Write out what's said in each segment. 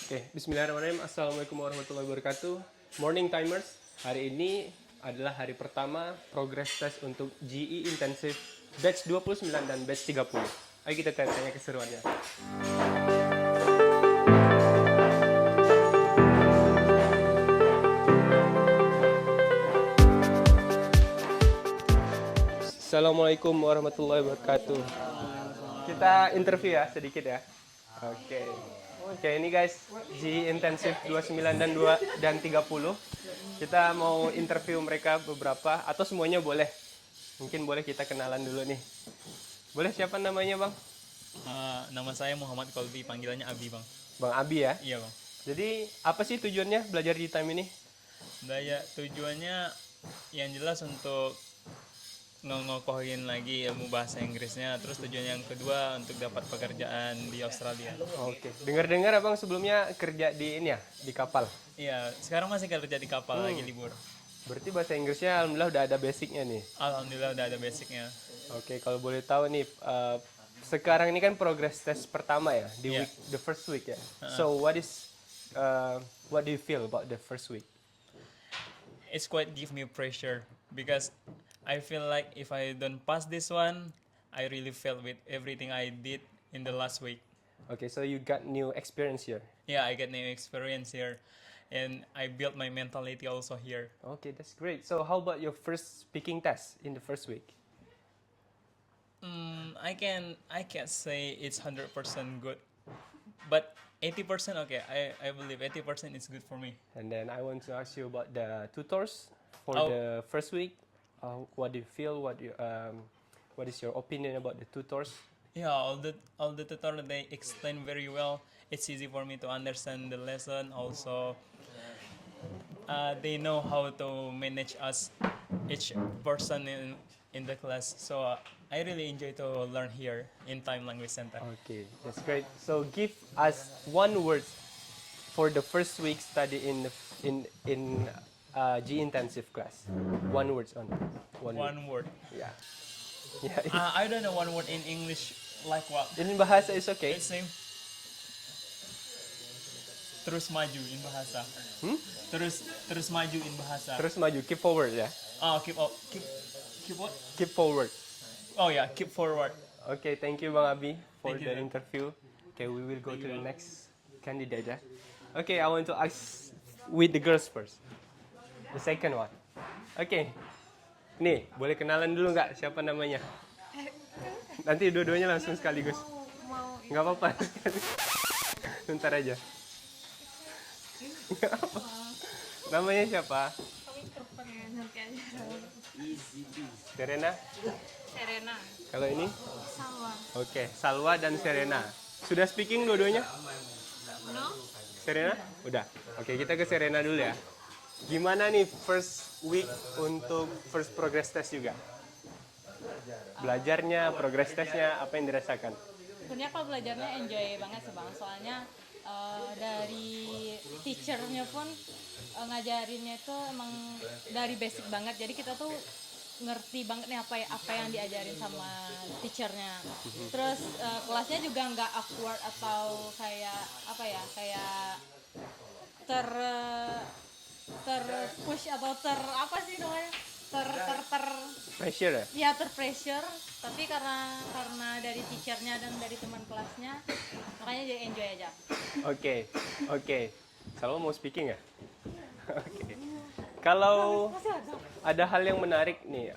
Oke, bismillahirrahmanirrahim. Assalamualaikum warahmatullahi wabarakatuh. Morning timers, hari ini adalah hari pertama progress test untuk GE Intensive batch 29 dan batch 30. Ayo kita tanya-tanya keseruannya. Assalamualaikum warahmatullahi wabarakatuh. Kita interview ya sedikit ya. Oke. Oke, ini guys, GE Intensive 29 dan 30. Kita mau interview mereka beberapa atau semuanya boleh. Mungkin boleh kita kenalan dulu nih. Boleh, siapa namanya, Bang? Nama saya Muhammad Kolbi, panggilannya Abi, Bang. Bang Abi ya. Iya, Bang. Jadi, apa sih tujuannya belajar di time ini? Tujuannya yang jelas untuk ngokohin lagi ilmu bahasa Inggrisnya. Terus tujuan yang kedua untuk dapat pekerjaan di Australia. Oke. Dengar-dengar Abang sebelumnya kerja di ini ya, di kapal. Iya, sekarang masih kerja di kapal lagi libur. Berarti bahasa Inggrisnya alhamdulillah udah ada basicnya nih. Alhamdulillah udah ada basicnya. Oke, kalau boleh tahu nih, sekarang ini kan progress test pertama ya, di Iya. the first week ya. So what do you feel about the first week? It's quite give me pressure because I feel like if I don't pass this one, I really failed with everything I did in the last week. Okay, so you got new experience here. Yeah, I get new experience here, and I built my mentality also here. Okay, that's great. So how about your first speaking test in the first week? I can't say it's 100% good, but 80% okay. I believe 80% is good for me. And then I want to ask you about the tutors for Oh. the first week. What do you feel? What is your opinion about the tutors? Yeah, all the tutor they explain very well. It's easy for me to understand the lesson. Also, they know how to manage us, each person in the class. So I really enjoy to learn here in Time Language Center. Okay, that's great. So give us one word for the first week study in G intensive class. One word on one word. One word. Yeah. Yeah. I don't know one word in English like what. In bahasa is okay. It's same. Terus maju in bahasa. Terus maju in bahasa. Terus maju, keep forward ya. Keep what? Keep forward. Oh yeah, keep forward. Okay, thank you Bang Abi for Thank you, the sir. interview. Okay, we will go to the next candidate ya. Okay, I want to ask with the girls first. The second one. Okay. Nih, boleh kenalan dulu nggak siapa namanya? Nanti dua-duanya langsung sekaligus. Nggak apa-apa. Bentar aja. Nggak apa. Namanya siapa? Serena? Serena, Kalau ini? Salwa, Oke, Salwa dan Serena. Sudah speaking dua-duanya? no? Serena? Udah. Oke, kita ke Serena dulu ya. Gimana nih first week untuk first progress test juga? Belajarnya, progress testnya, apa yang dirasakan? Sebenarnya kalau belajarnya enjoy banget sih Bang, soalnya dari teachernya pun ngajarinnya itu emang dari basic banget, jadi kita tuh ngerti banget nih apa yang diajarin sama teachernya. Terus kelasnya juga nggak awkward atau kayak apa ya, kayak ter push atau apa sih namanya, ter Pressure ya? ya terpressure, tapi karena dari teachernya dan dari teman kelasnya, makanya jadi enjoy aja. Oke, oke. Salwa mau speaking ya? Oke. Kalau ada hal yang menarik nih,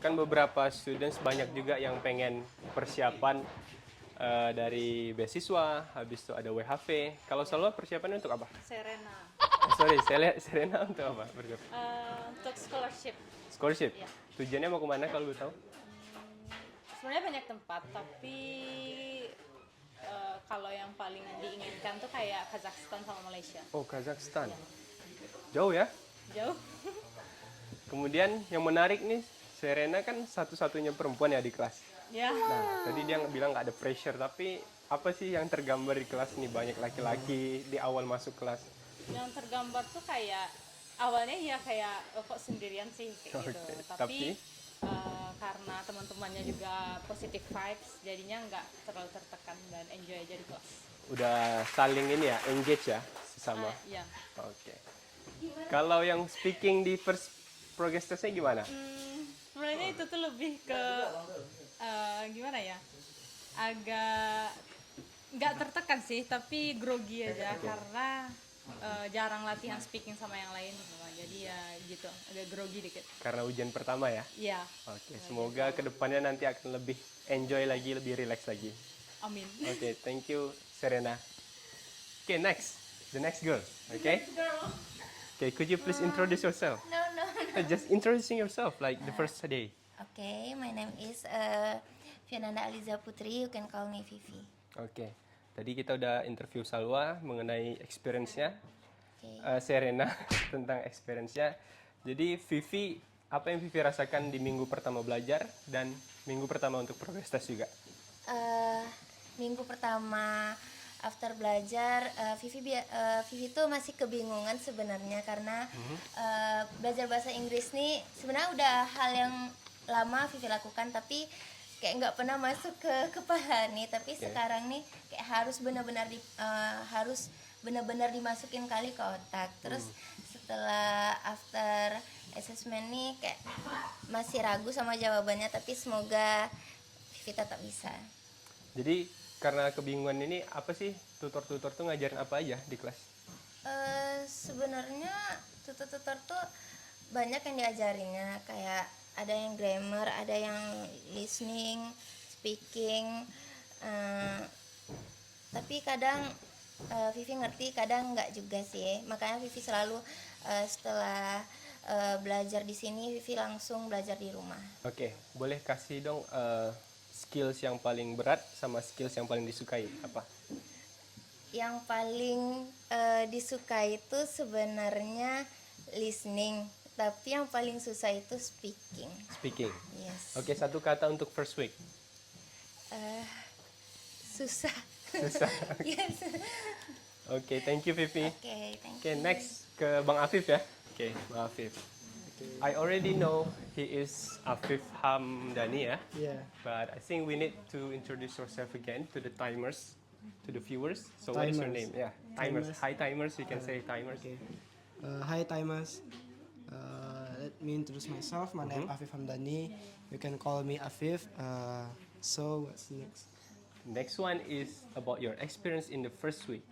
kan beberapa students banyak juga yang pengen persiapan dari beasiswa, habis itu ada WHV. Kalau Salwa persiapannya untuk apa? Serena, Sorry, Serena untuk apa? untuk scholarship. Scholarship. Iya. Tujuannya mau kemana kalau lu tahu? Sebenarnya banyak tempat, tapi kalau yang paling diinginkan tuh kayak Kazakhstan sama Malaysia. Oh, Kazakhstan. Jauh ya? Jauh. Kemudian yang menarik nih, Serena kan satu-satunya perempuan ya di kelas. Ya. Nah, tadi dia bilang nggak ada pressure, tapi apa sih yang tergambar di kelas nih? Banyak laki-laki di awal masuk kelas. Yang tergambar tuh kayak awalnya ya kayak kok sendirian sih kayak gitu. Oke, Tapi tapi karena teman-temannya juga positive vibes, jadinya nggak terlalu tertekan dan enjoy aja di kelas. udah saling ini ya, engage ya sesama. Iya. Oke. Kalau yang speaking di first progress testnya gimana? Sebenarnya itu tuh lebih ke gimana ya? Agak nggak tertekan sih, tapi grogi aja karena jarang latihan speaking sama yang lain gitu. Jadi ya gitu, agak grogi dikit. Karena ujian pertama ya. Iya. Oke, semoga kedepannya nanti akan lebih enjoy lagi, lebih relax lagi. Amin. Oke, thank you Serena. Okay, next, the next girl. Okay. Okay, could you please introduce yourself? No. Just introducing yourself, like the first day. Okay, my name is Fiananda Aliza Putri. You can call me Vivi. Oke, tadi kita udah interview Salwa mengenai experience-nya, Oke. Serena tentang experience-nya. Jadi Vivi, apa yang Vivi rasakan di minggu pertama belajar dan minggu pertama untuk progress test juga? Minggu pertama after belajar, Vivi tuh masih kebingungan sebenarnya karena belajar bahasa Inggris nih sebenarnya udah hal yang lama Vivi lakukan, tapi kayak nggak pernah masuk ke kepala nih. Tapi sekarang nih kayak harus benar-benar dimasukin kali ke otak. Terus setelah after assessment nih kayak masih ragu sama jawabannya, tapi semoga Vivi tetap bisa. Jadi karena kebingungan ini, apa sih tutor-tutor tuh ngajarin apa aja di kelas? Sebenarnya tutor-tutor tuh banyak yang diajarinnya, kayak ada yang grammar, ada yang listening, speaking, tapi kadang Vivi ngerti, kadang nggak juga sih. Makanya Vivi selalu setelah belajar di sini, Vivi langsung belajar di rumah. Oke, boleh kasih dong skills yang paling berat sama skills yang paling disukai apa? Yang paling disukai itu sebenarnya listening, tapi yang paling susah itu speaking. Speaking. Yes. Oke, satu kata untuk first week. Susah. Susah. Yes. Oke, thank you Vivi. Okay, thank Oke, you. next ke Bang Afif ya. Oke, Bang Afif. I already know he is Afif Hamdani ya. Yeah. But I think we need to introduce yourself again to the timers, to the viewers. So what is your Timers. name? Yeah, timers. Timers. Hi timers, you can say timers. Okay. Hi timers. Let me introduce myself. My name Afif Hamdani. You can call me Afif. So what's next? Next one is about your experience in the first week.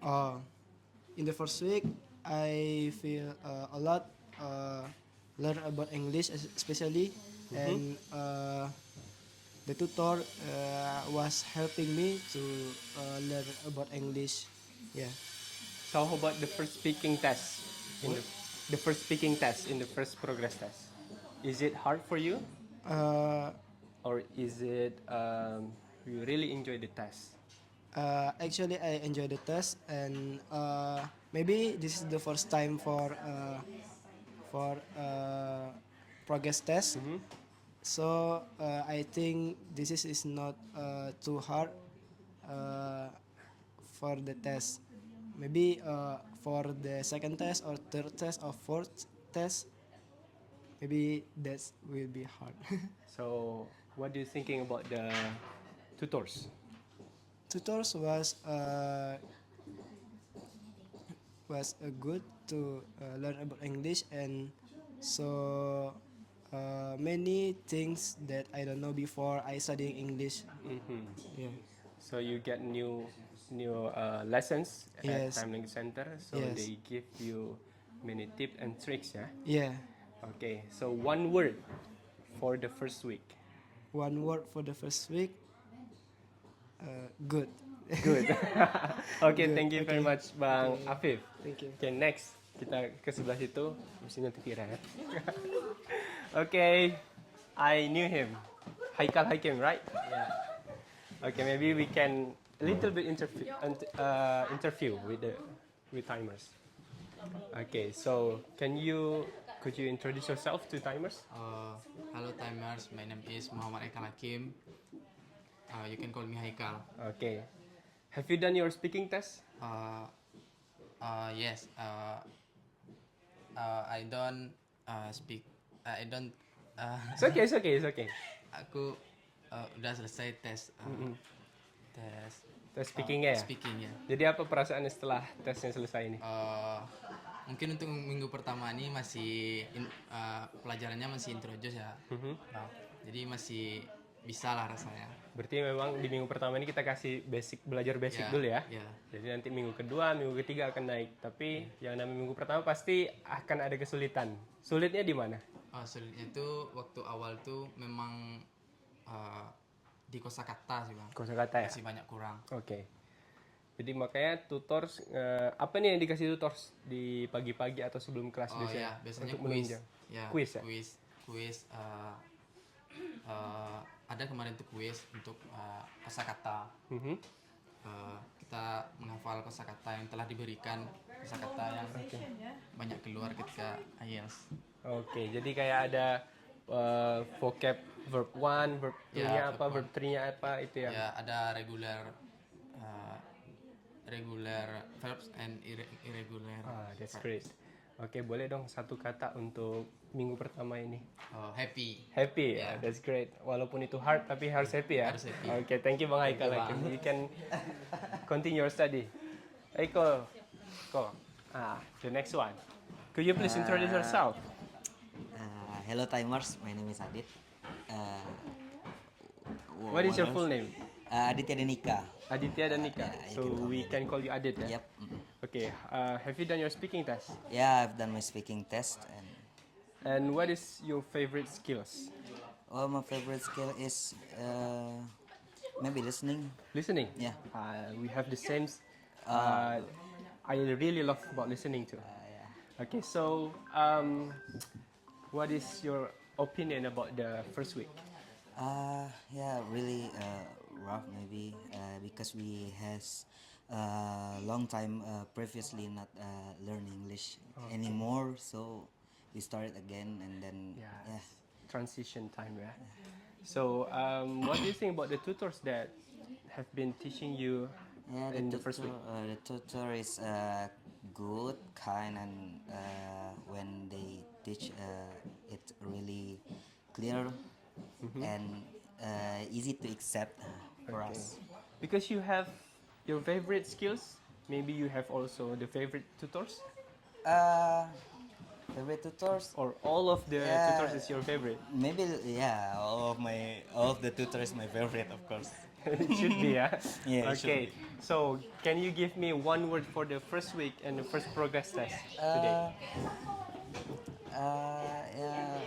In the first week, I feel a lot learn about English especially, and the tutor was helping me to learn about English. Yeah. So how about the first speaking test? In the first speaking test in the first progress test, is it hard for you, or is it you really enjoy the test? Actually, I enjoy the test, and maybe this is the first time for progress test. So I think this is not too hard for the test. Maybe for the second test or third test or fourth test, maybe that will be hard. So what are you thinking about the tutors? Tutors was good to learn about English, and so many things that I don't know before I studying English. Yeah. So you get new lessons at Yes. Time Language Center. So Yes. they give you many tips and tricks, yeah. Yeah. Okay. So one word for the first week. One word for the first week. Good. Good. Okay, Good, thank you very okay. much, Bang Afif. Thank you. Okay, next kita ke sebelah situ. Mestinya Tira ya. Okay, I knew him. Haikal Hakim, right? Yeah. Okay, maybe we can a little bit interview with timers. Okay, so could you introduce yourself to timers? Hello timers, my name is Muhammad Haikal Hakim. You can call me Haikal. Okay. Have you done your speaking test? Yes. I don't speak. I don't. It's okay, it's okay, it's okay. Aku udah selesai tes. Tes tes speakingnya ya. speaking ya. Jadi apa perasaannya setelah tesnya selesai ini? Mungkin untuk minggu pertama ini masih pelajarannya masih introduce ya. Jadi masih bisa lah rasanya. Berarti memang di minggu pertama ini kita kasih belajar basic Ya, dulu ya. ya. Jadi nanti minggu kedua, minggu ketiga akan naik. Tapi yang namanya minggu pertama pasti akan ada kesulitan. Sulitnya di mana? Sulitnya itu waktu awal tuh memang di kosakata sih bang. Kosakata ya. Masih banyak kurang. Oke. Jadi makanya tutors apa nih yang dikasih tutors di pagi-pagi atau sebelum kelas Oh biasanya? ya, biasanya Untuk kuis. menunjang. Ya, Kuis ya? Kuis. Ada kemarin tuh kuis untuk kosakata. Mhm. Kita menghafal kosakata yang telah diberikan, kosakata yang banyak keluar ketika IELTS. Oke, jadi kayak ada vocab verb 1, verb 2-nya Ya, apa, verb verb 3-nya apa itu ya. Ya, ada regular verbs and irregular. That's great. Oke, boleh dong satu kata untuk minggu pertama ini. Happy. Happy, ya, that's great. Walaupun itu hard, tapi harus happy ya. Harus happy. Oke, thank you Bang Haikal. You can continue your study. Eiko, the next one. Could you please introduce yourself? Hello timers, my name is Adit. What is your full name? Aditya Denika. Aditya Danika. you So can call we me can call you Adit ya? Yep. Okay, have you done your speaking test? Yeah, I've done my speaking test, and And what is your favorite skills? my favorite skill is maybe listening. Listening? Yeah. We have the same. I really love about listening to. Okay, so what is your opinion about the first week? Yeah, really rough maybe because we has long time previously not learn English anymore, so we started again and then yeah. Transition time, yeah. So, what do you think about the tutors that have been teaching you Yeah, in the first week? The tutor is good, kind, and when they teach, it's really clear and easy to accept for us. Because you have your favorite skills, maybe you have also the favorite tutors, Favorite tutors? or all of the Yeah. tutors is your favorite. Maybe yeah, all of the tutors my favorite, of course. It should be, yeah. Yeah, it should Okay. So, can you give me one word for the first week and the first progress test today? Yeah,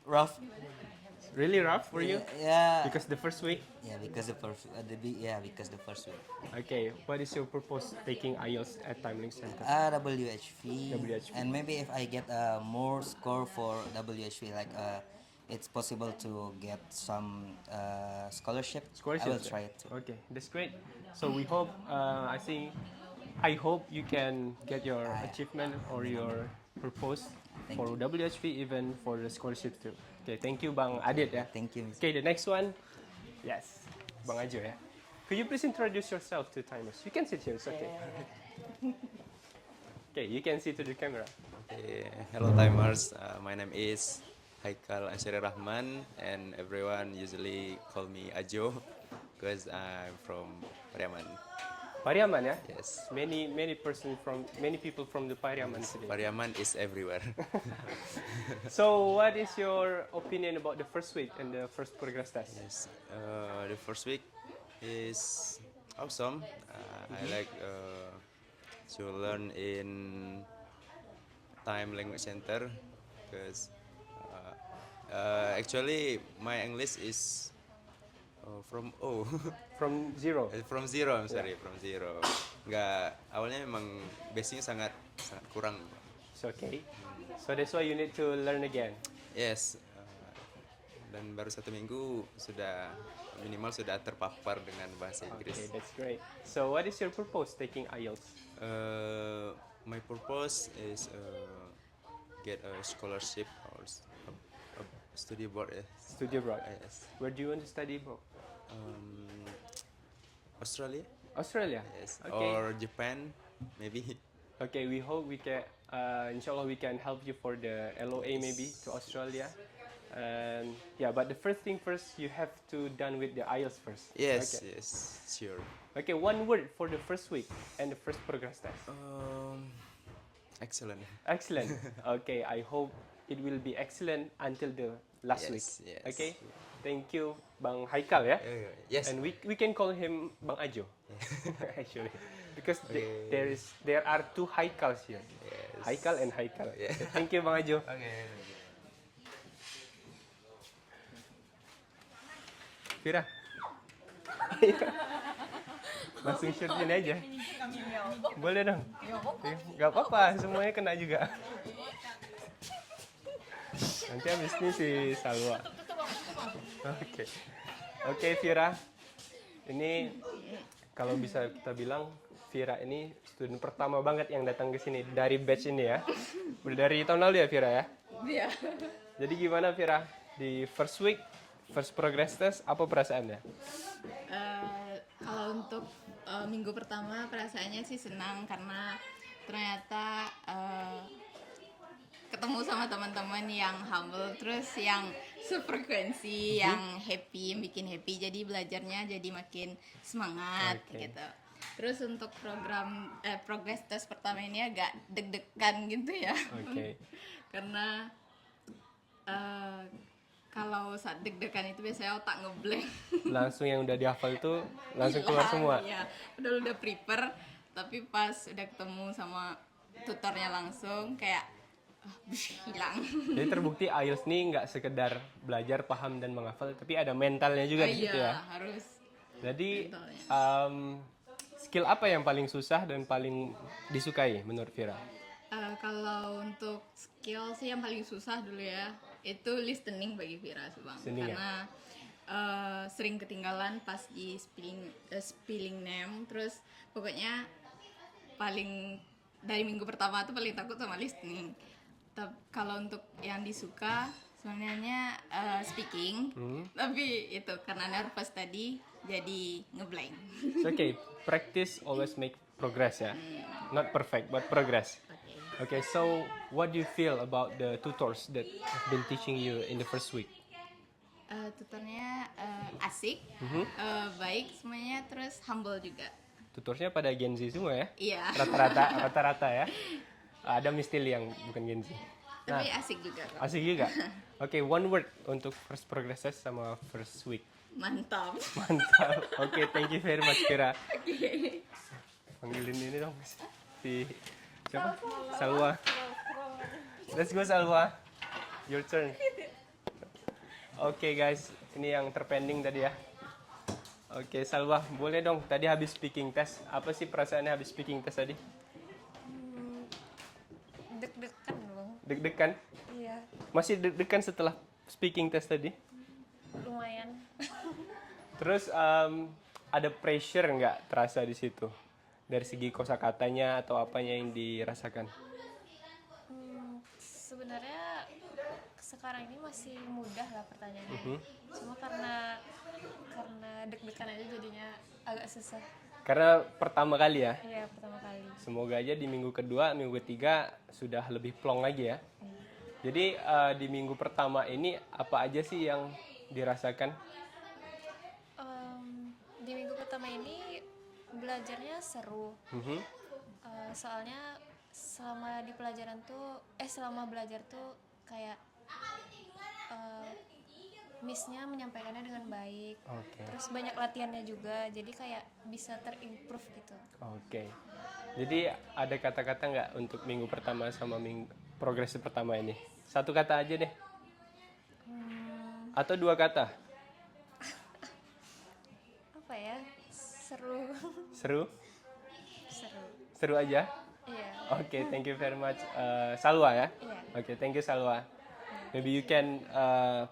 rough. Really rough for you? Yeah. Because the first week. Because because the first week. Okay. What is your purpose taking IELTS at Timelink Center? WHV. WHV. And maybe if I get more score for WHV, like it's possible to get some scholarship. I will try it too. Okay, that's great. So we hope. I hope you can get your achievement or your purpose for WHV, even for the scholarship too. Okay, thank you, Bang Adit. Yeah. Thank you. Okay, the next one. Yes, Bang Ajo. Yeah. Could you please introduce yourself to timers? You can sit here. It's okay. Okay, you can see to the camera. Okay, hello timers, my name is Haikal Ansyari Rahman and everyone usually call me Ajo because I'm from Pariaman. Pariaman, yeah. Yes, Many people from the Pariaman today. Pariaman is everywhere. So, what is your opinion about the first week and the first progress test? Yes, the first week is awesome. I like to learn in Time Language Center because actually my English is from O. From zero. From zero, I'm sorry, from zero. Nggak, awalnya memang basicnya sangat kurang. It's okay. So that's why you need to learn again. Yes, dan baru 1 minggu sudah minimal sudah terpapar dengan bahasa Okay, Inggris. that's great. So what is your purpose taking IELTS? My purpose is get a scholarship or a study abroad. Study abroad. Yes. Where do you want to study abroad? Australia. Australia. Yes. Okay. Or Japan, maybe. Okay, we hope we can. Inshallah, we can help you for the LOA maybe to Australia. And yeah, but the first thing first, you have to done with the IELTS first. Yes, Okay. yes, sure. Okay, one word for the first week and the first progress test. Excellent. Excellent. Okay, I hope it will be excellent until the last week. Yes. Okay, thank you, Bang Haikal ya. Yes. And we can call him Bang Ajo, actually, because there are two Haikals here. Yes. Haikal and Haikal. Yeah. Thank you, Bang Ajo. Okay. Fira. Langsung shoot ini aja. Boleh dong. Gak apa-apa, semuanya kena juga. Nanti habis ini si Salwa. Oke. Oke, Vira. Ini kalau bisa kita bilang Vira ini student pertama banget yang datang ke sini dari batch ini ya. Udah dari tahun lalu ya, Vira ya? Iya. Jadi gimana, Vira? Di first week, first progress test, apa perasaannya? Kalau untuk minggu pertama perasaannya sih senang karena ternyata ketemu sama teman-teman yang humble, terus yang sefrekuensi, yang happy, yang bikin happy, jadi belajarnya jadi makin semangat gitu. Terus untuk program progress test pertama ini agak deg-degan gitu ya. Oke. Karena kalau saat deg-degan itu biasanya otak ngeblank. Langsung yang udah dihafal itu langsung keluar semua. Iya, udah prepare, tapi pas udah ketemu sama tutornya langsung kayak hilang. Jadi terbukti IELTS ini nggak sekedar belajar, paham, dan menghafal, tapi ada mentalnya juga di situ ya. Harus. Jadi mentalnya. skill apa yang paling susah dan paling disukai menurut Vira? Kalau untuk skill sih yang paling susah dulu ya, itu listening bagi Vira sih Bang. Listening, karena sering ketinggalan pas di spelling name, terus pokoknya paling dari minggu pertama tuh paling takut sama listening. Kalau untuk yang disuka sebenarnya speaking, tapi itu karena nervous tadi jadi ngeblank. It's okay, practice always make progress ya. Not perfect but progress. Okay, so what do you feel about the tutors that have been teaching you in the first week? Tutornya asik, baik semuanya, terus humble juga. Tutorsnya pada Gen Z semua ya? Iya. Rata-rata ya. Ada Mistil yang bukan Gen Z. Tapi asik juga kok. Asik juga. Oke, one word untuk first progress test sama first week. Mantap. Mantap. Oke, thank you very much, Kira. Panggilin ini dong si siapa? Salwa. Let's go, Salwa. Your turn. Oke, guys, ini yang terpending tadi ya. Oke, Salwa, boleh dong. Tadi habis speaking test. Apa sih perasaannya habis speaking test tadi? Deg-degan Bang. Deg-degan? Iya, Masih deg-degan setelah speaking test tadi? lumayan. Terus ada pressure nggak terasa di situ? Dari segi kosakatanya atau apanya yang dirasakan? Sebenarnya sekarang ini masih mudah lah pertanyaannya. Cuma karena deg-degan aja jadinya agak susah. Karena pertama kali ya? Iya, pertama kali. Semoga aja di minggu kedua, minggu ketiga sudah lebih plong lagi ya. Jadi di minggu pertama ini apa aja sih yang dirasakan? Di minggu pertama ini belajarnya seru. Soalnya selama belajar tuh kayak Miss-nya menyampaikannya dengan baik. Terus banyak latihannya juga, jadi kayak bisa terimprove gitu. Oke. Jadi ada kata-kata nggak untuk minggu pertama sama progresi pertama ini? Satu kata aja deh. Atau dua kata? Apa ya? Seru. Seru? Seru. Seru aja? Iya. Oke, thank you very much. Salwa ya? Iya. Oke, thank you Salwa. Maybe you can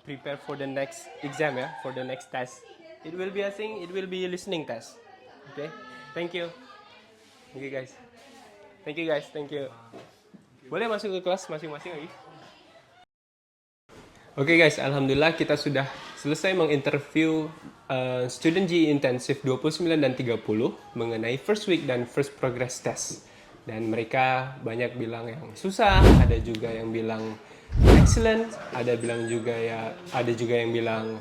prepare for the next exam ya, for the next test. It will be listening test. Okay? Thank you. Thank you guys. Thank you guys, thank you. Boleh masuk ke kelas masing-masing lagi? Oke guys, alhamdulillah kita sudah selesai menginterview student GE Intensive 29 dan 30 mengenai first week dan first progress test. Dan mereka banyak bilang yang susah, ada juga yang bilang excellent, ada bilang juga ya, ada juga yang bilang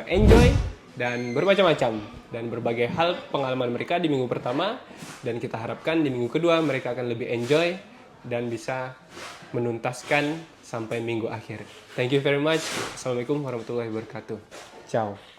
enjoy, dan bermacam-macam, dan berbagai hal pengalaman mereka di minggu pertama, dan kita harapkan di minggu kedua mereka akan lebih enjoy dan bisa menuntaskan sampai minggu akhir. Thank you very much. Assalamualaikum warahmatullahi wabarakatuh. Ciao.